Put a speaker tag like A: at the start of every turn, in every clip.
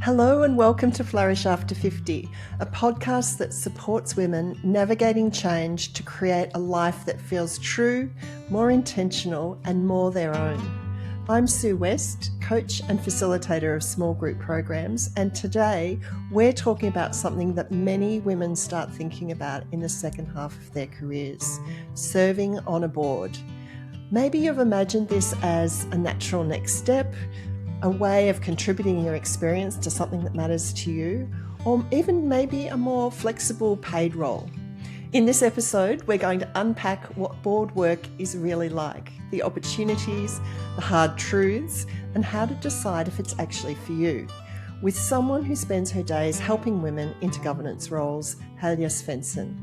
A: Hello and welcome to Flourish After 50, a podcast that supports women navigating change to create a life that feels true, more intentional and more their own. I'm Sue West, coach and facilitator of small group programs, and today we're talking about something that many women start thinking about in the second half of their careers, serving on a board. Maybe you've imagined this as a natural next step, a way of contributing your experience to something that matters to you, or even maybe a more flexible paid role. In this episode, we're going to unpack what board work is really like, the opportunities, the hard truths, and how to decide if it's actually for you, with someone who spends her days helping women into governance roles, Helja Svensson.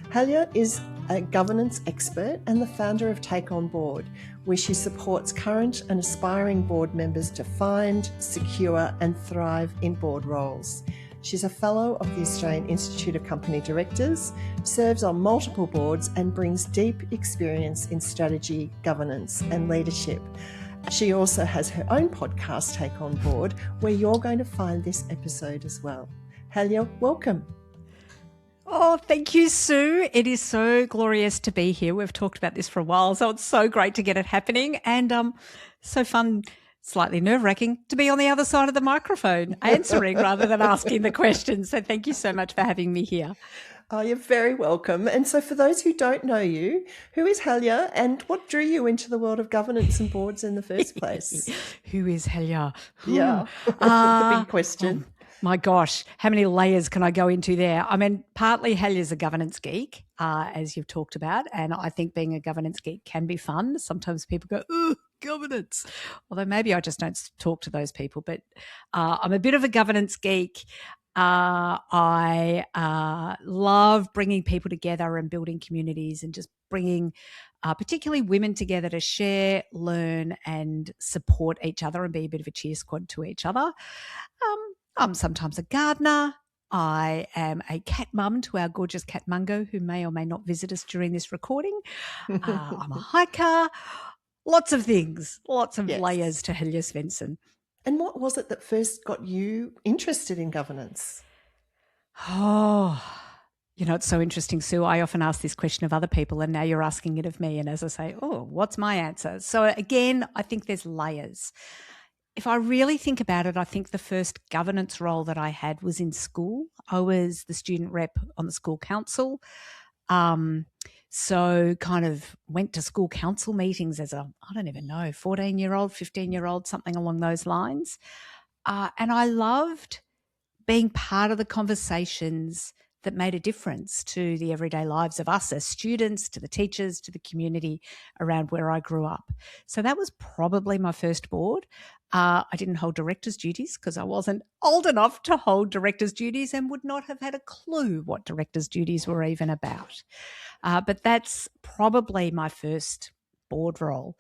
A: Helja is a governance expert and the founder of Take On Board, where she supports current and aspiring board members to find, secure and thrive in board roles. She's a fellow of the Australian Institute of Company Directors, serves on multiple boards and brings deep experience in strategy, governance and leadership. She also has her own podcast, Take On Board, where you're going to find this episode as well. Helja, welcome.
B: Oh, thank you, Sue. It is so glorious to be here. We've talked about this for a while, so it's so great to get it happening and so fun, slightly nerve-wracking to be on the other side of the microphone, answering rather than asking the questions. So thank you so much for having me here.
A: Oh, you're very welcome. And so for those who don't know you, who is Helja and what drew you into the world of governance and boards in the first place?
B: Who is Helja?
A: Yeah, the big question.
B: My gosh, how many layers can I go into there? I mean, partly Helja's a governance geek, as you've talked about, and I think being a governance geek can be fun. Sometimes people go, "Ooh, governance," although maybe I just don't talk to those people, but I'm a bit of a governance geek. I love bringing people together and building communities and just bringing particularly women together to share, learn and support each other and be a bit of a cheer squad to each other. I'm sometimes a gardener. I am a cat mum to our gorgeous cat Mungo, who may or may not visit us during this recording. I'm a hiker. Lots of things, lots of layers to Helja Svensson.
A: And what was it that first got you interested in governance?
B: Oh, you know, it's so interesting, Sue. I often ask this question of other people and now you're asking it of me. And as I say, what's my answer? So again, I think there's layers. If I really think about it, I think the first governance role that I had was in school. I was the student rep on the school council. So kind of went to school council meetings as I don't even know, 14-year-old, 15-year-old, something along those lines. And I loved being part of the conversations that made a difference to the everyday lives of us as students, to the teachers, to the community around where I grew up. So that was probably my first board. I didn't hold director's duties because I wasn't old enough to hold director's duties and would not have had a clue what director's duties were even about. But that's probably my first board role.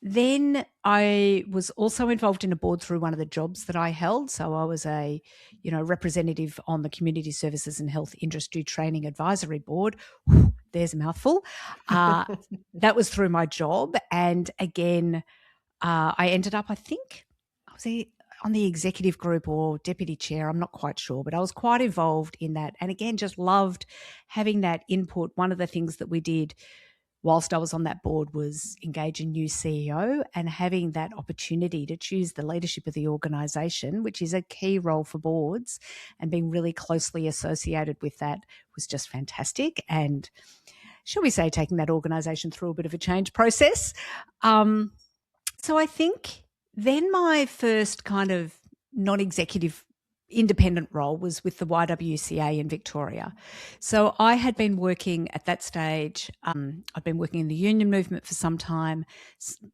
B: Then I was also involved in a board through one of the jobs that I held. So I was a, representative on the Community Services and Health Industry Training Advisory Board. Whew, there's a mouthful. That was through my job. And again, I ended up, I think, I was on the executive group or deputy chair. I'm not quite sure, but I was quite involved in that. And again, just loved having that input. One of the things that we did whilst I was on that board was engage a new CEO and having that opportunity to choose the leadership of the organisation, which is a key role for boards, and being really closely associated with that was just fantastic. And shall we say, taking that organisation through a bit of a change process. So I think then my first kind of non-executive independent role was with the YWCA in Victoria. So I had been working at that stage, I'd been working in the union movement for some time.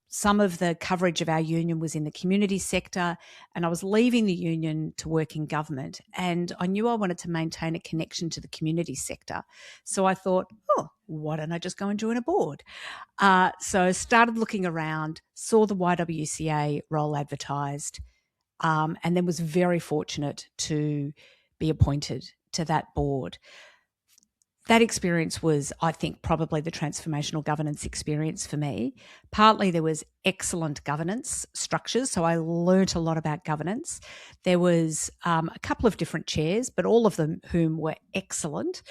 B: Some of the coverage of our union was in the community sector, and I was leaving the union to work in government. And I knew I wanted to maintain a connection to the community sector. So I thought, why don't I just go and join a board? So I started looking around, saw the YWCA role advertised, and then was very fortunate to be appointed to that board. that experience was, I think, probably the transformational governance experience for me. Partly there was excellent governance structures, so I learnt a lot about governance. There was a couple of different chairs, but all of them whom were excellent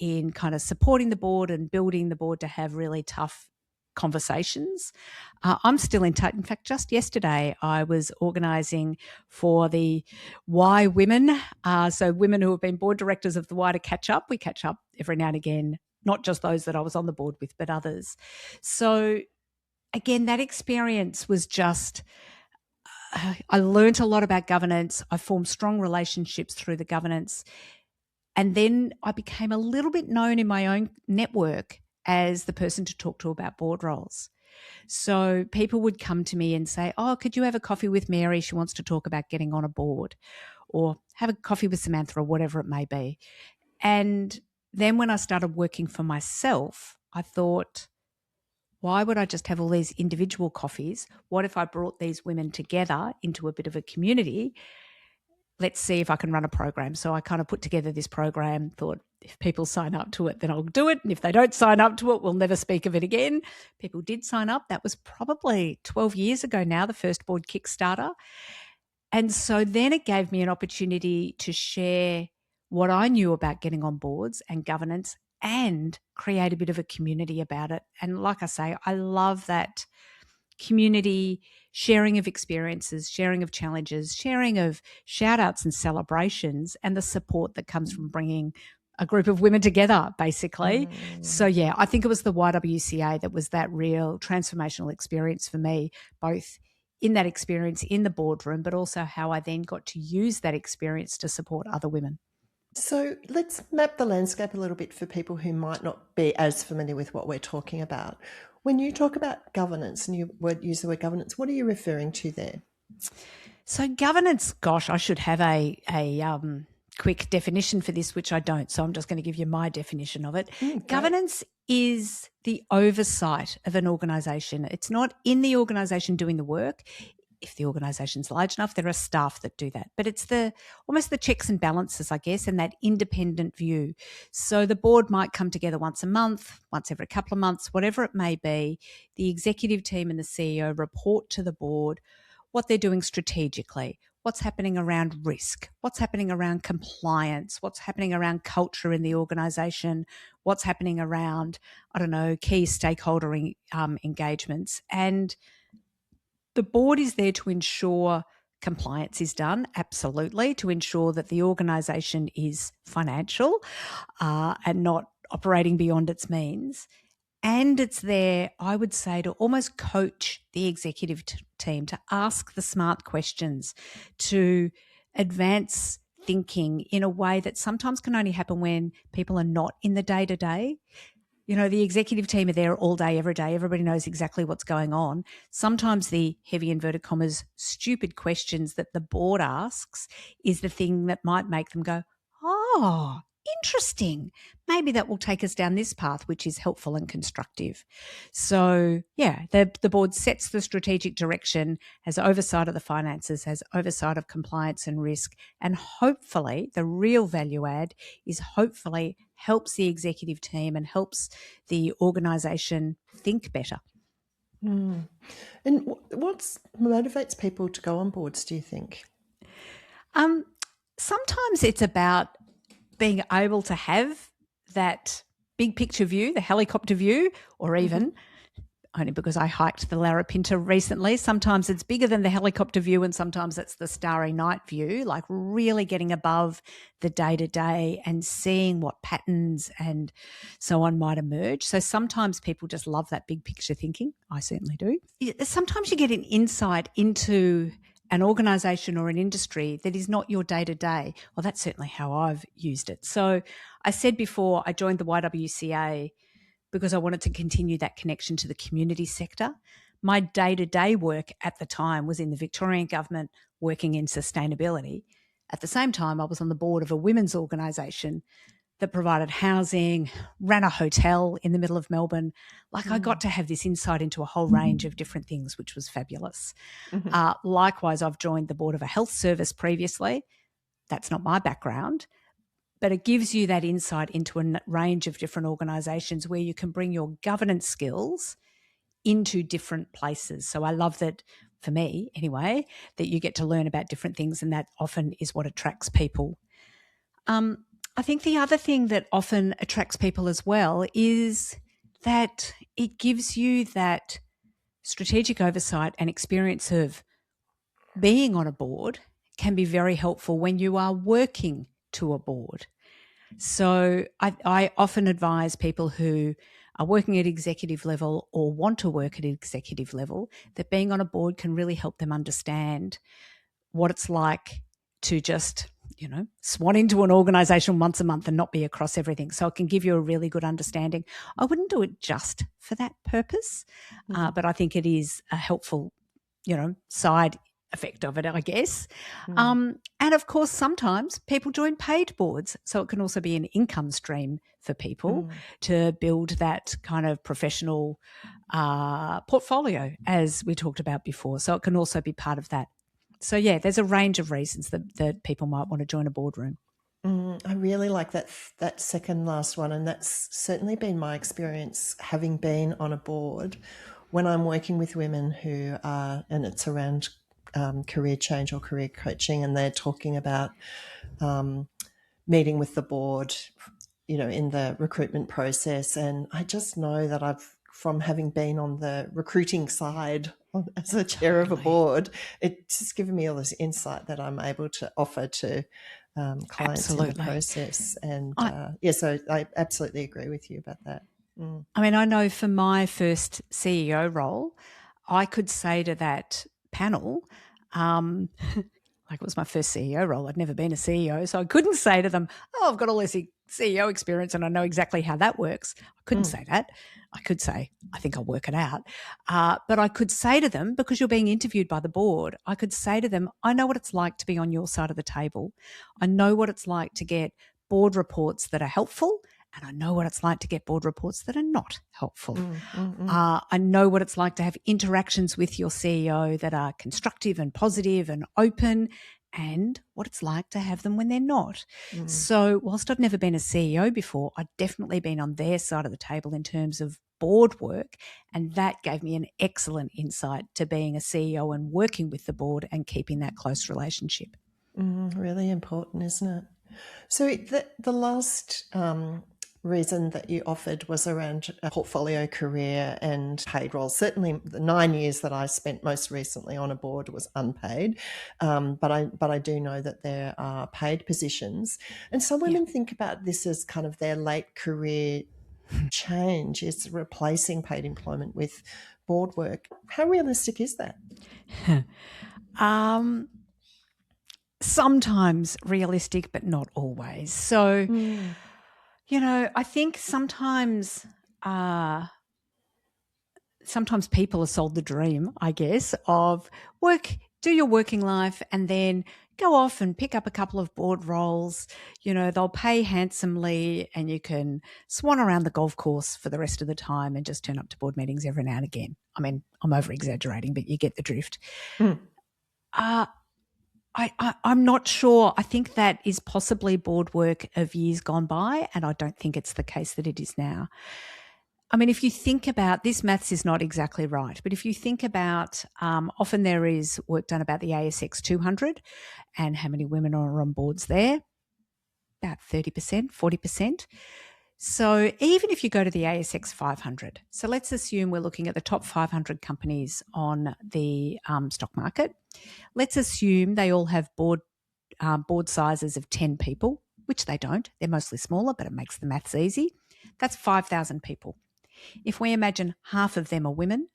B: in kind of supporting the board and building the board to have really tough conversations. I'm still in touch. In fact, just yesterday I was organising for the Y Women, so women who have been board directors of the Y to catch up. We catch up every now and again, not just those that I was on the board with, but others. So again, that experience was just, I learnt a lot about governance. I formed strong relationships through the governance. And then I became a little bit known in my own network as the person to talk to about board roles. So people would come to me and say, oh, could you have a coffee with Mary? She wants to talk about getting on a board, or have a coffee with Samantha, or whatever it may be. And then when I started working for myself, I thought, why would I just have all these individual coffees? What if I brought these women together into a bit of a community? Let's see if I can run a program. So I kind of put together this program, thought if people sign up to it, then I'll do it. And if they don't sign up to it, we'll never speak of it again. People did sign up. That was probably 12 years ago now, the first board Kickstarter. And so then it gave me an opportunity to share what I knew about getting on boards and governance and create a bit of a community about it. And like I say, I love that community, sharing of experiences, sharing of challenges, sharing of shout outs and celebrations, and the support that comes from bringing a group of women together, basically. So, yeah, I think it was the YWCA that was that real transformational experience for me, both in that experience in the boardroom, but also how I then got to use that experience to support other women.
A: So let's map the landscape a little bit for people who might not be as familiar with what we're talking about. When you talk about governance and you use the word governance, what are you referring to there?
B: So governance, gosh, I should have a quick definition for this, which I don't. So I'm just going to give you my definition of it. Governance is the oversight of an organisation. It's not in the organisation doing the work. If the organisation's large enough, there are staff that do that. But it's almost the checks and balances, I guess, and that independent view. So the board might come together once a month, once every couple of months, whatever it may be. The executive team and the CEO report to the board what they're doing strategically, what's happening around risk, what's happening around compliance, what's happening around culture in the organisation, what's happening around, key stakeholder engagements. And the board is there to ensure compliance is done, absolutely, to ensure that the organisation is financial and not operating beyond its means. And it's there, I would say, to almost coach the executive team, to ask the smart questions, to advance thinking in a way that sometimes can only happen when people are not in the day-to-day. You know, the executive team are there all day, every day. Everybody knows exactly what's going on. Sometimes the heavy inverted commas, stupid questions that the board asks is the thing that might make them go, oh, interesting. Maybe that will take us down this path, which is helpful and constructive. So, yeah, the board sets the strategic direction, has oversight of the finances, has oversight of compliance and risk, and hopefully the real value add is hopefully helps the executive team and helps the organisation think better.
A: And what motivates people to go on boards, do you think?
B: Sometimes it's about being able to have that big picture view, the helicopter view, or even only because I hiked the Larapinta recently, sometimes it's bigger than the helicopter view and sometimes it's the starry night view, like really getting above the day-to-day and seeing what patterns and so on might emerge. So sometimes people just love that big picture thinking. I certainly do. Sometimes you get an insight into an organisation or an industry that is not your day-to-day. Well, that's certainly how I've used it. So I said before I joined the YWCA because I wanted to continue that connection to the community sector. My day-to-day work at the time was in the Victorian government working in sustainability. At the same time, I was on the board of a women's organisation that provided housing, ran a hotel in the middle of Melbourne. I got to have this insight into a whole range of different things, which was fabulous. Likewise, I've joined the board of a health service previously. That's not my background. but it gives you that insight into a range of different organisations where you can bring your governance skills into different places. So I love that, for me anyway, that you get to learn about different things, and that often is what attracts people. I think the other thing that often attracts people as well is that it gives you that strategic oversight and experience of being on a board can be very helpful when you are working to a board. So I often advise people who are working at executive level or want to work at executive level that being on a board can really help them understand what it's like to just, swan into an organisation once a month and not be across everything. So it can give you a really good understanding. I wouldn't do it just for that purpose, but I think it is a helpful, side effect of it, I guess. And of course, sometimes people join paid boards. So it can also be an income stream for people to build that kind of professional portfolio, as we talked about before. So it can also be part of that. So, yeah, there's a range of reasons that people might want to join a boardroom.
A: I really like that second last one, and that's certainly been my experience having been on a board when I'm working with women who are, and it's around career change or career coaching, and they're talking about meeting with the board, in the recruitment process. And I just know that from having been on the recruiting side as a chair of a board, it's just given me all this insight that I'm able to offer to clients in the process. And so I absolutely agree with you about that.
B: I mean, I know for my first CEO role, I could say to that panel, like it was my first CEO role. I'd never been a CEO, so I couldn't say to them, "Oh, I've got all this CEO experience and I know exactly how that works." I couldn't say that. I could say, "I think I'll work it out." But I could say to them, because you're being interviewed by the board, I could say to them, "I know what it's like to be on your side of the table. I know what it's like to get board reports that are helpful, and I know what it's like to get board reports that are not helpful. I know what it's like to have interactions with your CEO that are constructive and positive and open, and what it's like to have them when they're not." So whilst I've never been a CEO before, I'd definitely been on their side of the table in terms of board work, and that gave me an excellent insight to being a CEO and working with the board and keeping that close relationship.
A: Really important, isn't it? So the last reason that you offered was around a portfolio career and paid roles. Certainly the 9 years that I spent most recently on a board was unpaid, but I do know that there are paid positions. And some women think about this as kind of their late career change, is replacing paid employment with board work. How realistic is that?
B: Sometimes realistic, but not always. So, I think sometimes people are sold the dream, I guess, of do your working life and then go off and pick up a couple of board roles. They'll pay handsomely and you can swan around the golf course for the rest of the time and just turn up to board meetings every now and again. I mean, I'm over-exaggerating, but you get the drift. I'm not sure. I think that is possibly board work of years gone by, and I don't think it's the case that it is now. I mean, if you think about this, maths is not exactly right, but if you think about often there is work done about the ASX 200 and how many women are on boards there, about 30%, 40%. So even if you go to the ASX 500, so let's assume we're looking at the top 500 companies on the stock market. Let's assume they all have board sizes of 10 people, which they don't. They're mostly smaller, but it makes the maths easy. That's 5,000 people. If we imagine half of them are women,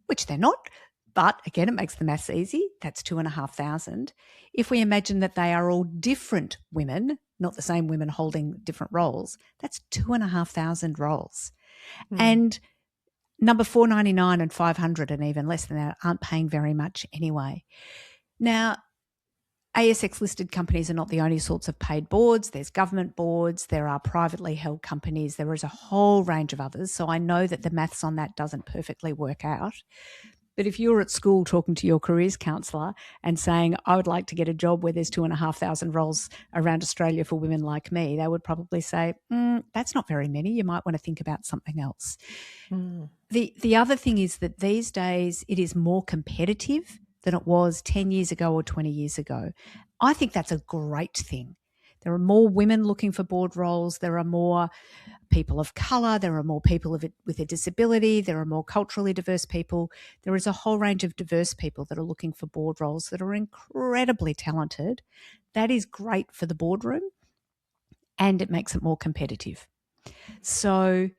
B: which they're not, but again, it makes the maths easy, that's 2,500. If we imagine that they are all different women, not the same women holding different roles, that's 2,500 roles. And number 499 and 500 and even less than that aren't paying very much anyway. Now, ASX listed companies are not the only sorts of paid boards. There's government boards, there are privately held companies, there is a whole range of others. So I know that the maths on that doesn't perfectly work out. But if you were at school talking to your careers counsellor and saying, I would like to get a job where there's 2,500 roles around Australia for women like me, they would probably say, that's not very many. You might want to think about something else. The other thing is that these days it is more competitive than it was 10 years ago or 20 years ago. I think that's a great thing. There are more women looking for board roles. There are more people of colour. There are more people with a disability. There are more culturally diverse people. There is a whole range of diverse people that are looking for board roles that are incredibly talented. That is great for the boardroom, and it makes it more competitive. So,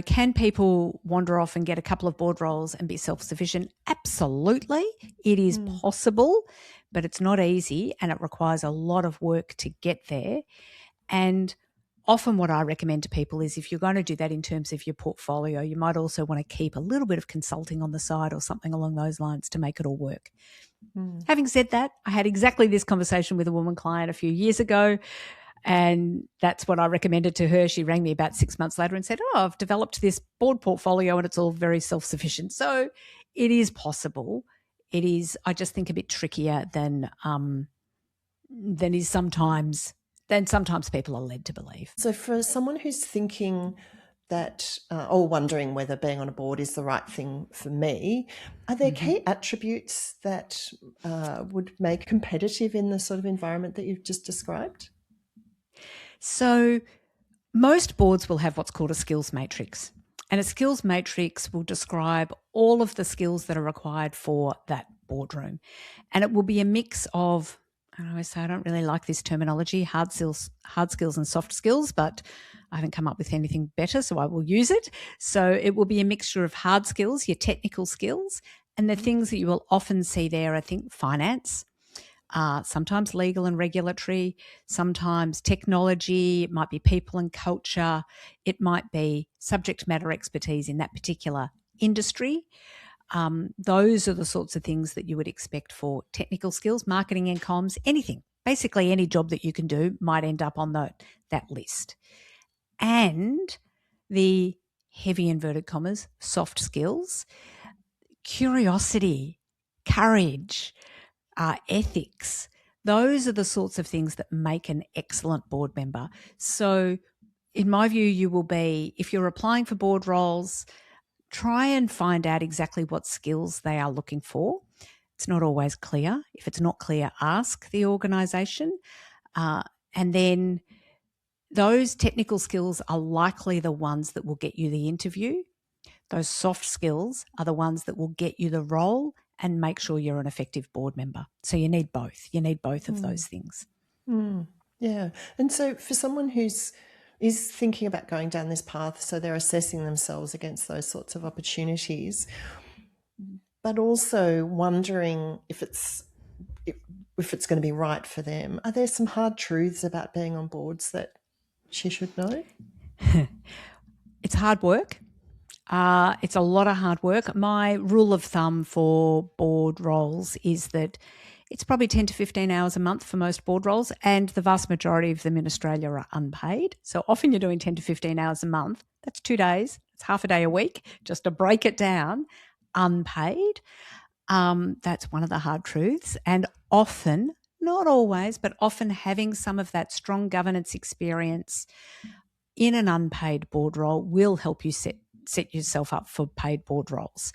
B: can people wander off and get a couple of board roles and be self-sufficient? Absolutely. It is possible, but it's not easy, and it requires a lot of work to get there. And often what I recommend to people is if you're going to do that in terms of your portfolio, you might also want to keep a little bit of consulting on the side or something along those lines to make it all work. Having said that, I had exactly this conversation with a woman client a few years ago, and that's what I recommended to her. She rang me about 6 months later and said, I've developed this board portfolio and it's all very self-sufficient. So it is possible. It is, I just think, a bit trickier than sometimes people are led to believe.
A: So for someone who's thinking that or wondering whether being on a board is the right thing for me, are there key attributes that would make competitive in the sort of environment that you've just described?
B: So most boards will have what's called a skills matrix, and a skills matrix will describe all of the skills that are required for that boardroom. And it will be a mix of, I always say I don't really like this terminology, hard skills and soft skills, but I haven't come up with anything better, so I will use it. So it will be a mixture of hard skills, your technical skills, and the things that you will often see there, I think, finance, sometimes legal and regulatory, sometimes technology, it might be people and culture, it might be subject matter expertise in that particular industry. Those are the sorts of things that you would expect for technical skills, marketing and comms, anything. Basically any job that you can do might end up on that list. And the heavy inverted commas, soft skills, curiosity, courage, ethics, those are the sorts of things that make an excellent board member. So in my view, you will be, if you're applying for board roles, try and find out exactly what skills they are looking for. It's not always clear. If it's not clear, ask the organisation. And then those technical skills are likely the ones that will get you the interview. Those soft skills are the ones that will get you the role and make sure you're an effective board member. So you need both. You need both of those things.
A: Yeah. And so for someone is thinking about going down this path, so they're assessing themselves against those sorts of opportunities, but also wondering if it's going to be right for them, are there some hard truths about being on boards that she should know?
B: It's hard work. It's a lot of hard work. My rule of thumb for board roles is that it's probably 10 to 15 hours a month for most board roles, and the vast majority of them in Australia are unpaid. So often you're doing 10 to 15 hours a month. That's 2 days. It's half a day a week, just to break it down, unpaid. That's one of the hard truths. And often, not always, but often having some of that strong governance experience in an unpaid board role will help you set yourself up for paid board roles.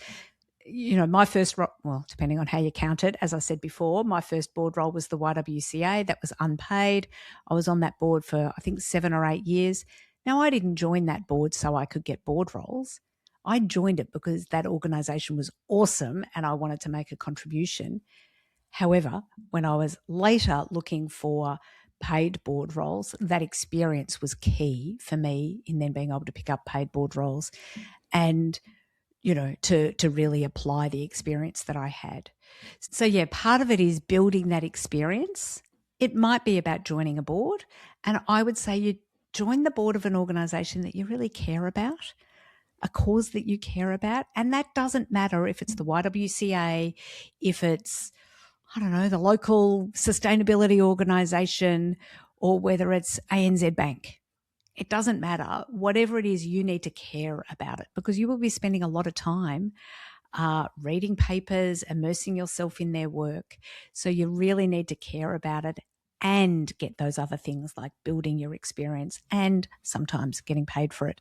B: My first role, well, depending on how you count it, as I said before, my first board role was the YWCA. That was unpaid. I was on that board for, I think, 7 or 8 years. Now, I didn't join that board so I could get board roles. I joined it because that organisation was awesome and I wanted to make a contribution. However, when I was later looking for paid board roles, that experience was key for me in then being able to pick up paid board roles and, to really apply the experience that I had. So, yeah, part of it is building that experience. It might be about joining a board, and I would say you join the board of an organisation that you really care about, a cause that you care about, and that doesn't matter if it's the YWCA, if it's, I don't know, the local sustainability organisation, or whether it's ANZ Bank. It doesn't matter. Whatever it is, you need to care about it because you will be spending a lot of time reading papers, immersing yourself in their work. So you really need to care about it and get those other things like building your experience and sometimes getting paid for it.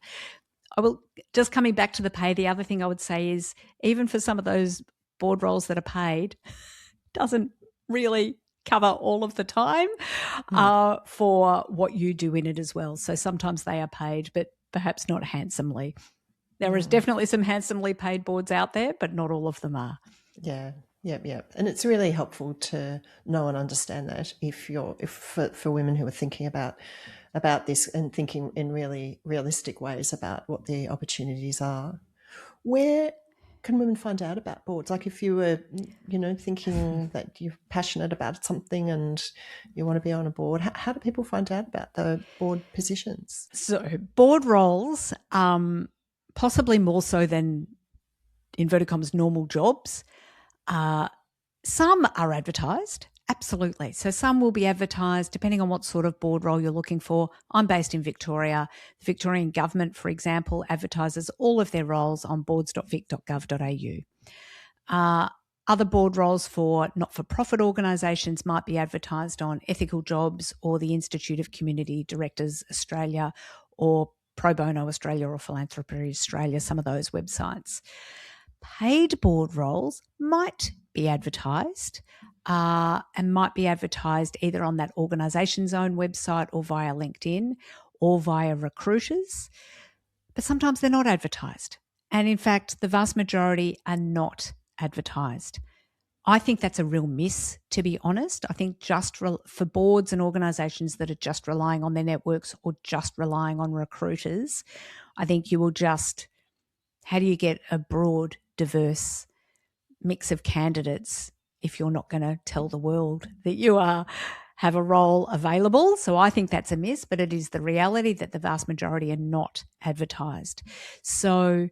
B: I will just coming back to the pay. The other thing I would say is even for some of those board roles that are paid, doesn't really cover all of the time for what you do in it as well. So sometimes they are paid, but perhaps not handsomely. There is definitely some handsomely paid boards out there, but not all of them are.
A: Yeah. Yep. And it's really helpful to know and understand that if for women who are thinking about this and thinking in really realistic ways about what the opportunities are. Where can women find out about boards? Like if you were, thinking that you're passionate about something and you want to be on a board, how do people find out about the board positions?
B: So board roles, possibly more so than inverted commas normal jobs. Some are advertised, absolutely. So some will be advertised depending on what sort of board role you're looking for. I'm based in Victoria. The Victorian government, for example, advertises all of their roles on boards.vic.gov.au. Other board roles for not-for-profit organisations might be advertised on Ethical Jobs or the Institute of Community Directors Australia or Pro Bono Australia or Philanthropy Australia, some of those websites. Paid board roles might be advertised and might be advertised either on that organisation's own website or via LinkedIn or via recruiters, but sometimes they're not advertised. And in fact, the vast majority are not advertised. I think that's a real miss, to be honest. I think just for boards and organisations that are just relying on their networks or just relying on recruiters, I think you will just, how do you get a broad, diverse mix of candidates if you're not going to tell the world that you have a role available? So I think that's a miss, but it is the reality that the vast majority are not advertised. So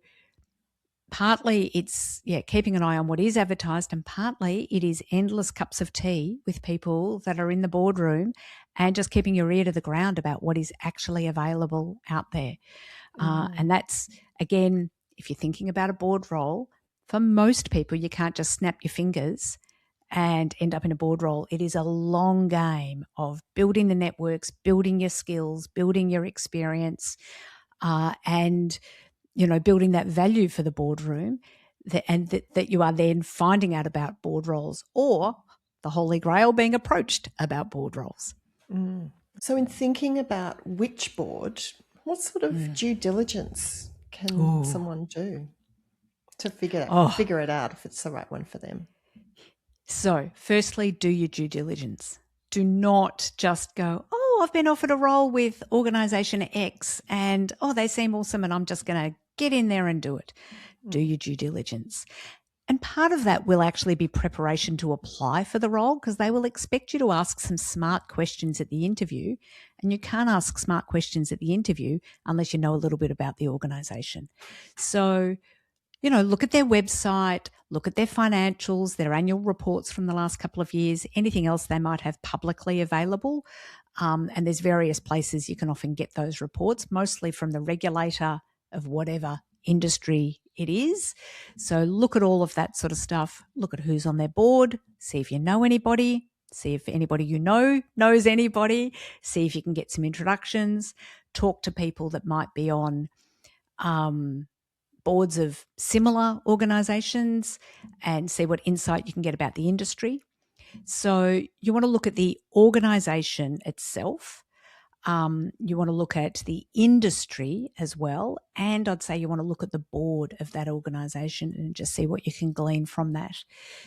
B: partly it's, keeping an eye on what is advertised, and partly it is endless cups of tea with people that are in the boardroom and just keeping your ear to the ground about what is actually available out there. And that's, again, if you're thinking about a board role, for most people, you can't just snap your fingers and end up in a board role. It is a long game of building the networks, building your skills, building your experience, and building that value for the boardroom, that you are then finding out about board roles, or the Holy Grail, being approached about board roles.
A: So in thinking about which board, what sort of due diligence can someone do to figure it out if it's the right one for them?
B: So firstly, do your due diligence. Do not just go, I've been offered a role with organisation X and, they seem awesome and I'm just going to get in there and do it. Do your due diligence. And part of that will actually be preparation to apply for the role, because they will expect you to ask some smart questions at the interview, and you can't ask smart questions at the interview unless you know a little bit about the organisation. So, look at their website, look at their financials, their annual reports from the last couple of years, anything else they might have publicly available. And there's various places you can often get those reports, mostly from the regulator of whatever industry it is. So look at all of that sort of stuff. Look at who's on their board, see if you know anybody, see if anybody you know knows anybody, see if you can get some introductions, talk to people that might be on boards of similar organisations and see what insight you can get about the industry. So you want to look at the organisation itself. You want to look at the industry as well. And I'd say you want to look at the board of that organisation and just see what you can glean from that.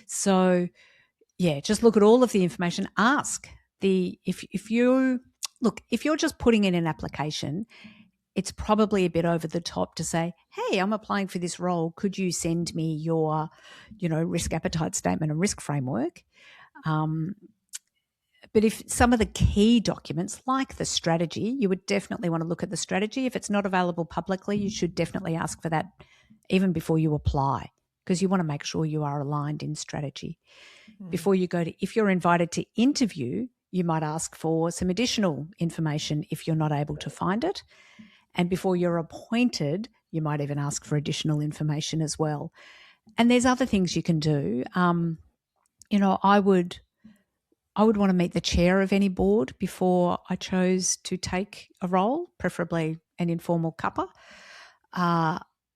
B: So, just look at all of the information. Ask if you're just putting in an application, it's probably a bit over the top to say, hey, I'm applying for this role. Could you send me your, risk appetite statement and risk framework? But if some of the key documents, like the strategy, you would definitely want to look at the strategy. If it's not available publicly, you should definitely ask for that even before you apply, because you want to make sure you are aligned in strategy. Before you if you're invited to interview, you might ask for some additional information if you're not able to find it. And before you're appointed, you might even ask for additional information as well. And there's other things you can do. I would want to meet the chair of any board before I chose to take a role, preferably an informal cuppa.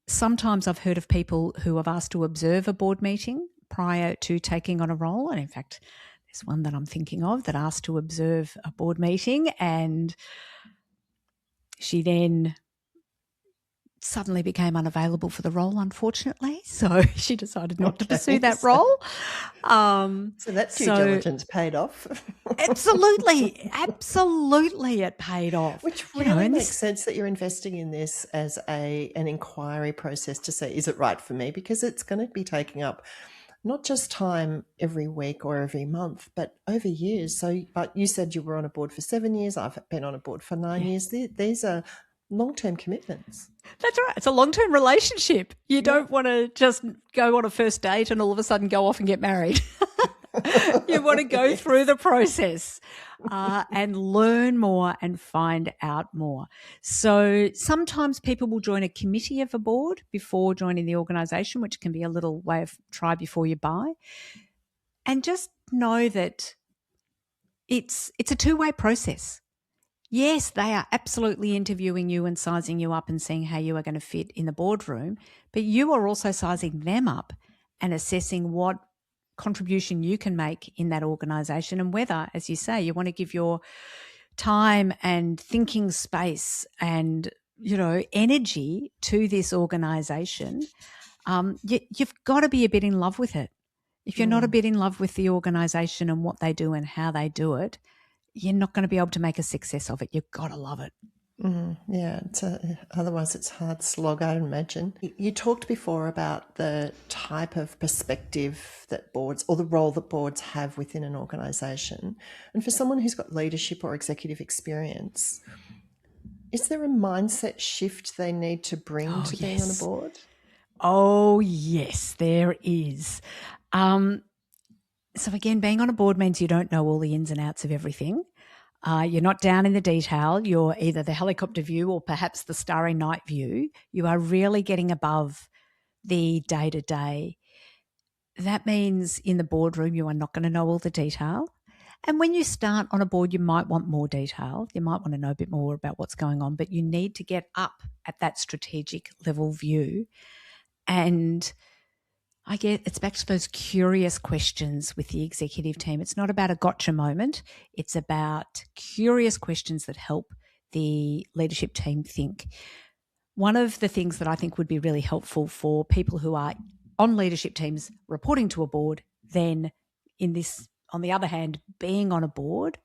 B: Sometimes I've heard of people who have asked to observe a board meeting prior to taking on a role. And in fact, there's one that I'm thinking of that asked to observe a board meeting, and she then suddenly became unavailable for the role, unfortunately. So she decided not to pursue that role.
A: So that due diligence paid off.
B: Absolutely it paid off.
A: Which really makes sense that you're investing in this as an inquiry process to say, is it right for me? Because it's going to be taking up not just time every week or every month, but over years. So, but you said you were on a board for 7 years. I've been on a board for 9 years. These are long-term commitments.
B: That's right. It's a long-term relationship. You don't want to just go on a first date and all of a sudden go off and get married. You want to go through the process and learn more and find out more. So sometimes people will join a committee of a board before joining the organisation, which can be a little way of try before you buy. And just know that it's a two-way process. Yes, they are absolutely interviewing you and sizing you up and seeing how you are going to fit in the boardroom, but you are also sizing them up and assessing what contribution you can make in that organisation and whether, as you say, you want to give your time and thinking space and, energy to this organisation. You've got to be a bit in love with it. If you're not a bit in love with the organisation and what they do and how they do it, you're not going to be able to make a success of it. You've got to love it.
A: Yeah, otherwise it's a hard slog, I imagine. You talked before about the type of perspective that boards, or the role that boards have within an organisation. And for someone who's got leadership or executive experience, is there a mindset shift they need to bring to being on a board?
B: Oh, yes, there is. So again, being on a board means you don't know all the ins and outs of everything. You're not down in the detail. You're either the helicopter view or perhaps the starry night view. You are really getting above the day-to-day. That means in the boardroom you are not going to know all the detail. And when you start on a board, you might want more detail. You might want to know a bit more about what's going on, but you need to get up at that strategic level view. And I get it's back to those curious questions with the executive team. It's not about a gotcha moment. It's about curious questions that help the leadership team think. One of the things that I think would be really helpful for people who are on leadership teams reporting to a board, then on the other hand, being on a board,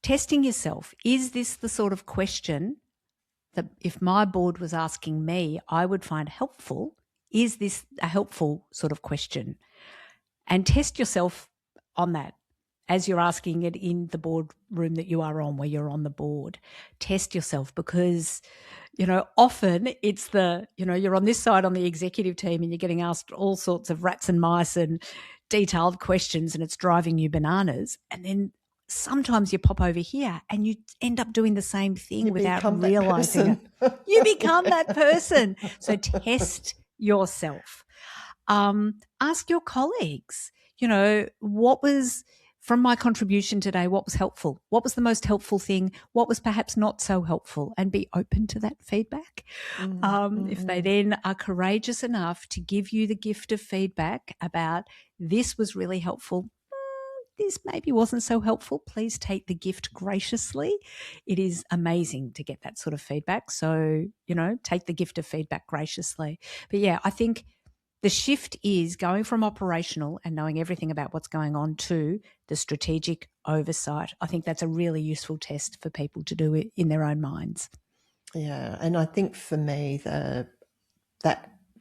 B: testing yourself. Is this the sort of question that if my board was asking me, I would find helpful? Is this a helpful sort of question? And test yourself on that as you're asking it in the boardroom that you are on, where you're on the board. Test yourself because, often it's you're on this side on the executive team and you're getting asked all sorts of rats and mice and detailed questions and it's driving you bananas. And then sometimes you pop over here and you end up doing the same thing without realising it. You become that person. So test yourself. Ask your colleagues, what was from my contribution today, what was helpful? What was the most helpful thing? What was perhaps not so helpful? And be open to that feedback. If they then are courageous enough to give you the gift of feedback about this was really helpful, this maybe wasn't so helpful, please take the gift graciously. It is amazing to get that sort of feedback. So, take the gift of feedback graciously. But yeah, I think the shift is going from operational and knowing everything about what's going on to the strategic oversight. I think that's a really useful test for people to do it in their own minds.
A: Yeah, and I think for me, that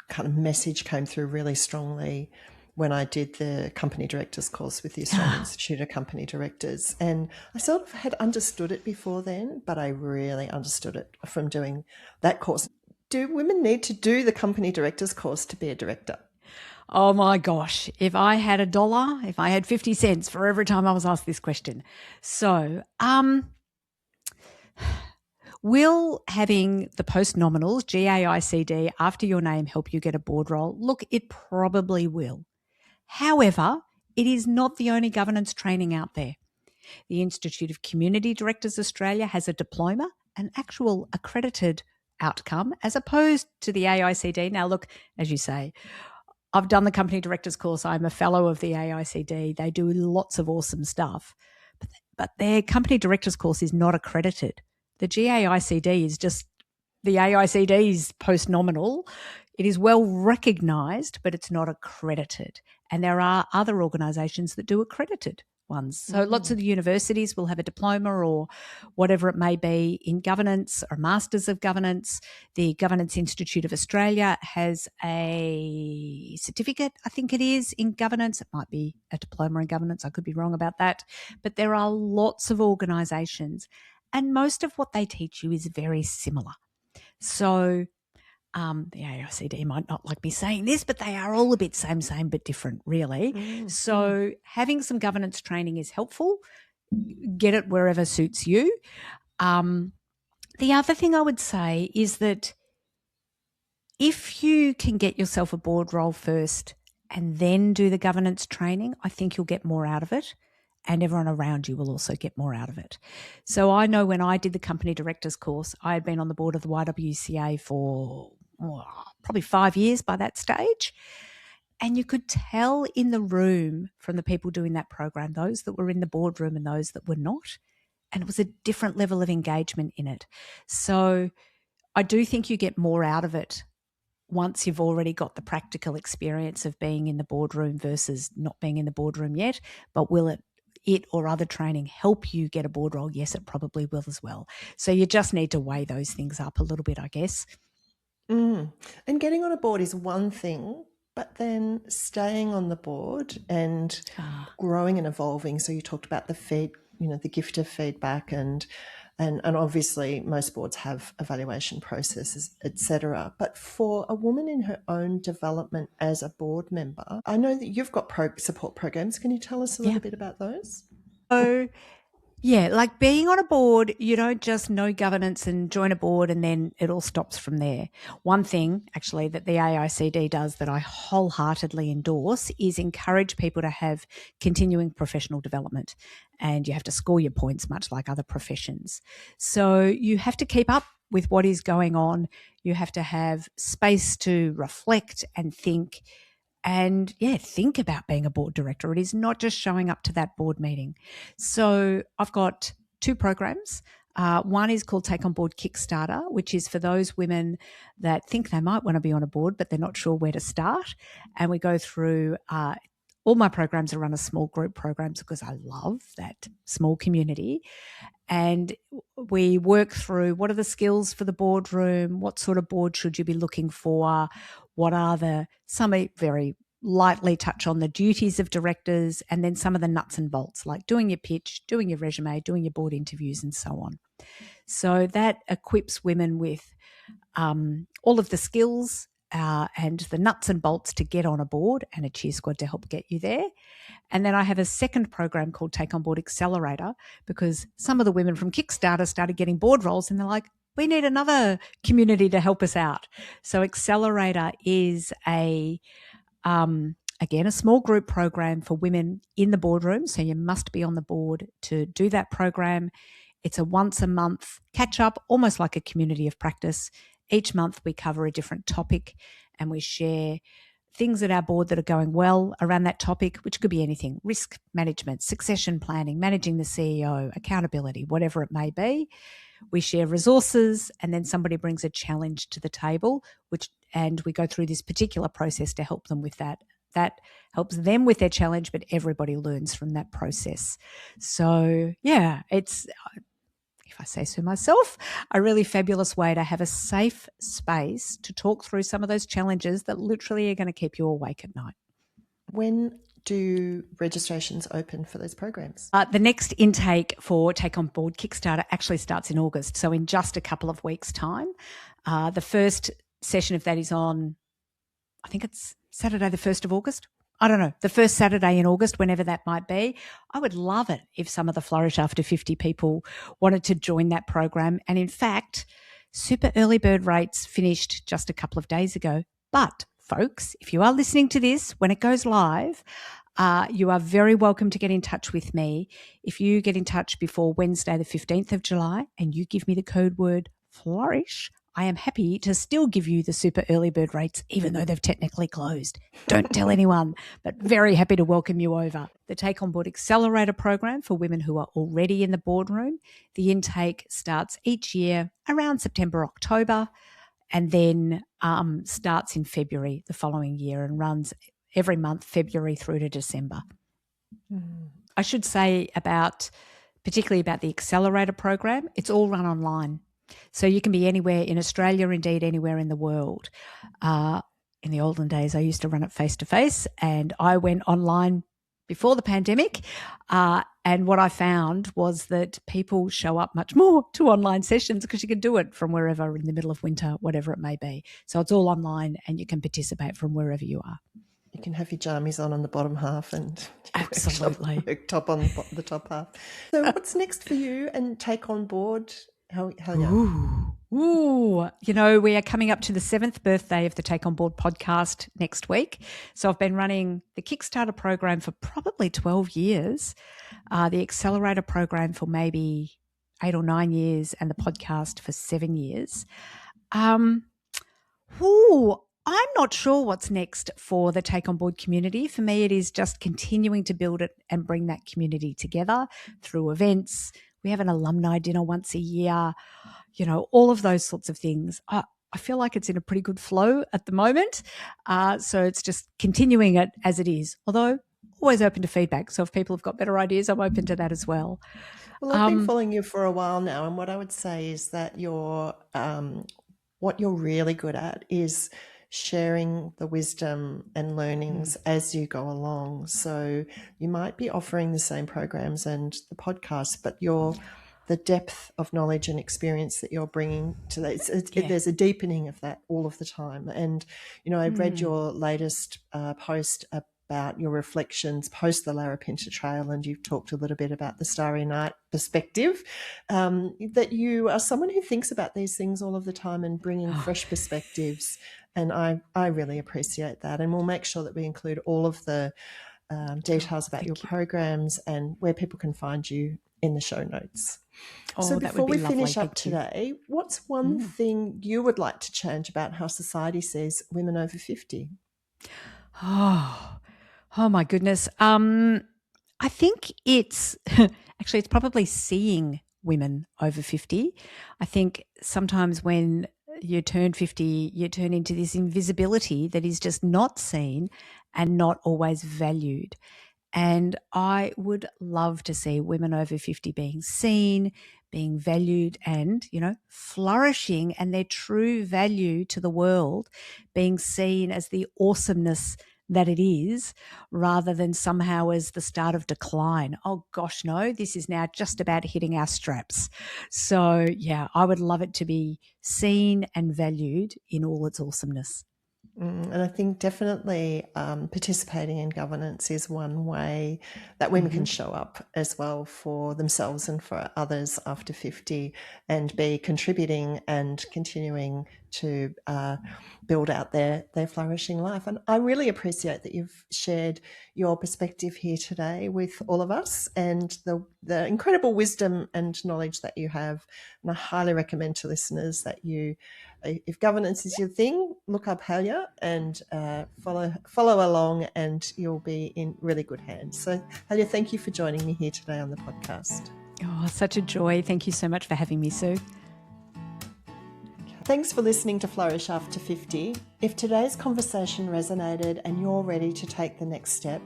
A: kind of message came through really strongly when I did the company directors course with the Australian Institute of Company Directors. And I sort of had understood it before then, but I really understood it from doing that course. Do women need to do the company directors course to be a director?
B: Oh my gosh, if I had $1, if I had 50 cents for every time I was asked this question. So, Will having the post-nominals, GAICD, after your name help you get a board role? Look, it probably will. However, it is not the only governance training out there. The Institute of Community Directors Australia has a diploma, an actual accredited outcome, as opposed to the AICD. Now, look, as you say, I've done the company directors course. I'm a fellow of the AICD. They do lots of awesome stuff. But their company directors course is not accredited. The GAICD is just the AICD's post-nominal. It is well recognised, but it's not accredited. And there are other organisations that do accredited ones. So lots of the universities will have a diploma or whatever it may be in governance or masters of governance. The Governance Institute of Australia has a certificate, I think it is, in governance. It might be a diploma in governance. I could be wrong about that. But there are lots of organisations, and most of what they teach you is very similar. So the AICD might not like me saying this, but they are all a bit same, but different, really. So having some governance training is helpful. Get it wherever suits you. The other thing I would say is that if you can get yourself a board role first and then do the governance training, I think you'll get more out of it. And everyone around you will also get more out of it. So I know when I did the company directors course, I had been on the board of the YWCA for probably 5 years by that stage. And you could tell in the room from the people doing that program, those that were in the boardroom and those that were not. And it was a different level of engagement in it. So I do think you get more out of it once you've already got the practical experience of being in the boardroom versus not being in the boardroom yet. But will it or other training help you get a board role? Yes, it probably will as well. So you just need to weigh those things up a little bit, I guess.
A: And getting on a board is one thing, but then staying on the board and growing and evolving. So you talked about the gift of feedback and obviously most boards have evaluation processes, etc. But for a woman in her own development as a board member, I know that you've got support programs. Can you tell us a little bit about those?
B: So, yeah, like being on a board, you don't just know governance and join a board and then it all stops from there. One thing actually that the AICD does that I wholeheartedly endorse is encourage people to have continuing professional development, and you have to score your points much like other professions. So you have to keep up with what is going on. You have to have space to reflect and think. And think about being a board director. It is not just showing up to that board meeting. So I've got 2 programs. One is called Take on Board Kickstarter, which is for those women that think they might want to be on a board, but they're not sure where to start. And we go through all my programs are run as small group programs because I love that small community. And we work through what are the skills for the boardroom, what sort of board should you be looking for, what are some very lightly touch on the duties of directors, and then some of the nuts and bolts like doing your pitch, doing your resume, doing your board interviews and so on. So that equips women with all of the skills and the nuts and bolts to get on a board and a cheer squad to help get you there. And then I have a second program called Take on Board Accelerator because some of the women from Kickstarter started getting board roles and they're like, we need another community to help us out. So Accelerator is again, a small group program for women in the boardroom. So you must be on the board to do that program. It's a once a month catch up, almost like a community of practice. Each month we cover a different topic and we share things at our board that are going well around that topic, which could be anything: risk management, succession planning, managing the CEO, accountability, whatever it may be. We share resources and then somebody brings a challenge to the table, and we go through this particular process to help them with that. That helps them with their challenge, but everybody learns from that process. So, it's, if I say so myself, a really fabulous way to have a safe space to talk through some of those challenges that literally are going to keep you awake at night.
A: When do registrations open for those programs?
B: The next intake for Take on Board Kickstarter actually starts in August, so in just a couple of weeks' time. The first session of that is on, I think it's Saturday the 1st of August. I don't know, the first Saturday in August, whenever that might be. I would love it if some of the Flourish After 50 people wanted to join that program. And in fact, super early bird rates finished just a couple of days ago. But folks, if you are listening to this when it goes live, you are very welcome to get in touch with me. If you get in touch before Wednesday, the 15th of July, and you give me the code word Flourish, I am happy to still give you the super early bird rates, even though they've technically closed. Don't tell anyone, but very happy to welcome you over. The Take On Board Accelerator program for women who are already in the boardroom. The intake starts each year around September, October, and then starts in February the following year and runs every month, February through to December. I should say particularly about the Accelerator program, it's all run online. So you can be anywhere in Australia, indeed anywhere in the world. In the olden days, I used to run it face-to-face, and I went online before the pandemic. And what I found was that people show up much more to online sessions because you can do it from wherever in the middle of winter, whatever it may be. So it's all online and you can participate from wherever you are.
A: You can have your jammies on the bottom half and
B: absolutely
A: top on the top half. So what's next for you and Take On Board? How
B: Ooh, we are coming up to the 7th birthday of the Take On Board podcast next week. So I've been running the Kickstarter program for probably 12 years, the Accelerator program for maybe 8 or 9 years, and the podcast for 7 years. I'm not sure what's next for the Take On Board community. For me, it is just continuing to build it and bring that community together through events. We have an alumni dinner once a year, all of those sorts of things. I feel like it's in a pretty good flow at the moment. So it's just continuing it as it is, although always open to feedback. So if people have got better ideas, I'm open to that as well.
A: Well, I've been following you for a while now, and what I would say is that what you're really good at is sharing the wisdom and learnings as you go along. So you might be offering the same programs and the podcast, but the depth of knowledge and experience that you're bringing to that, there's a deepening of that all of the time. And, I read your latest post about your reflections post the Larapinta Trail, and you've talked a little bit about the Starry Night perspective, that you are someone who thinks about these things all of the time and bringing fresh perspectives. And I really appreciate that. And we'll make sure that we include all of the details about your programs and where people can find you in the show notes. So before we finish up today, what's one thing you would like to change about how society sees women over 50?
B: Oh my goodness. I think it's probably seeing women over 50. I think sometimes when you turn 50, you turn into this invisibility that is just not seen and not always valued. And I would love to see women over 50 being seen, being valued and, flourishing, and their true value to the world being seen as the awesomeness that it is, rather than somehow as the start of decline. Oh gosh, no, this is now just about hitting our straps. So yeah, I would love it to be seen and valued in all its awesomeness.
A: And I think definitely participating in governance is one way that women can show up as well for themselves and for others after 50, and be contributing and continuing to build out their flourishing life. And I really appreciate that you've shared your perspective here today with all of us, and the incredible wisdom and knowledge that you have. And I highly recommend to listeners that if governance is your thing, look up Halia and follow along, and you'll be in really good hands. So Halia, thank you for joining me here today on the podcast.
B: Oh, such a joy. Thank you so much for having me, Sue.
A: Thanks for listening to Flourish After 50. If today's conversation resonated and you're ready to take the next step,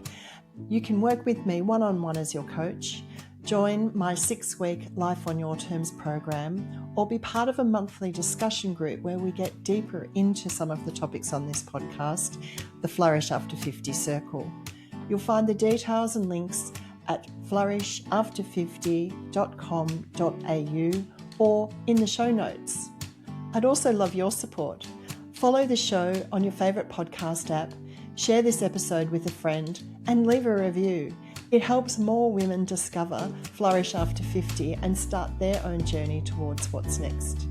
A: you can work with me one-on-one as your coach, join my 6-week Life on Your Terms program, or be part of a monthly discussion group where we get deeper into some of the topics on this podcast, the Flourish After 50 Circle. You'll find the details and links at flourishafter50.com.au or in the show notes. I'd also love your support. Follow the show on your favourite podcast app, Share this episode with a friend and leave a review. It helps more women discover Flourish After 50 and start their own journey towards what's next.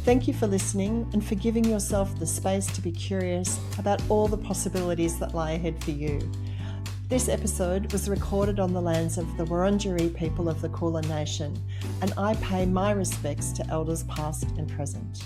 A: Thank you for listening and for giving yourself the space to be curious about all the possibilities that lie ahead for you. This episode was recorded on the lands of the Wurundjeri people of the Kulin Nation, and I pay my respects to elders past and present.